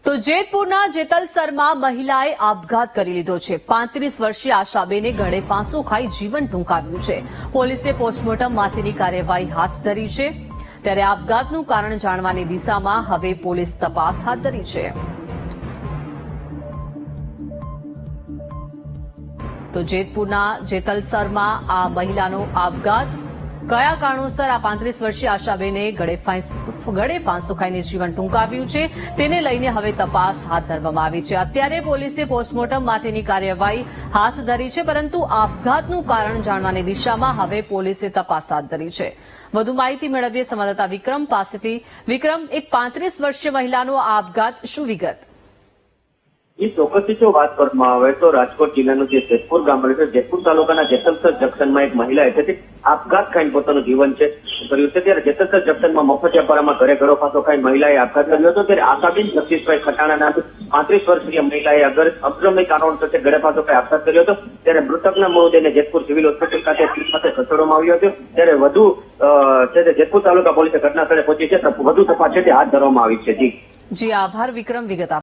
તો જેતપુરના જેતલસરમાં મહિલાએ આપઘાત કરી લીધો છે। 35 વર્ષીય આશાબેને ગળે ફાંસો ખાઈ જીવન ટૂંકાવ્યું છે। પોલીસે પોસ્ટમોર્ટમ માટેની કાર્યવાહી હાથ ધરી છે। ત્યારે આપઘાતનું કારણ જાણવાની દિશામાં હવે પોલીસ તપાસ હાથ ધરી છે। તો જેતપુરના જેતલસરમાં આ મહિલાનો આપઘાત કયા કારણોસર આ 35 વર્ષીય આશાબેને ગળે ફાંસો ખાઈને જીવન ટૂંકાવ્યું છે તેને લઈને હવે તપાસ હાથ ધરવામાં આવી છે। અત્યારે પોલીસે પોસ્ટમોર્ટમ માટેની કાર્યવાહી હાથ ધરી છે, પરંતુ આપઘાતનું કારણ જાણવાની દિશામાં હવે પોલીસે તપાસ હાથ ધરી છે। વધુ માહિતી મેળવીએ સંવાદદાતા વિક્રમ પાસેથી। વિક્રમ, એક 35 વર્ષીય મહિલાનો આપઘાત, શું વિગત? એ ચોક્કસથી જો વાત કરવામાં આવે તો રાજકોટ જિલ્લાનું જે જેતપુર ગામ આવેલું છે, જેતપુર તાલુકાના જેતલસર જંકશનમાં એક મહિલાએ છે આપઘાત ખાઈને પોતાનું જીવન કર્યું છે। ત્યારે જેતલસર જંકશનમાં મફતિયાપરામાં ઘરે ગળો ફાંસો ખાઈ મહિલાએ આપઘાત કર્યો હતો। ત્યારે આશાબેન જગદીશભાઈ ખટાણા નામ 35 વર્ષીય મહિલાએ અગ્રમી કારણોસર ગળે ફાંસો ખાઈ આપઘાત કર્યો હતો। ત્યારે મૃતકના મૃતદેહને જેતપુર સિવિલ હોસ્પિટલ ખાતે ખસેડવામાં આવ્યો હતો। ત્યારે વધુ જેતપુર તાલુકા પોલીસે ઘટના સ્થળે પહોંચી છે, વધુ તપાસ છે તે હાથ ધરવામાં આવી છે। જી આભાર વિક્રમ, વિગત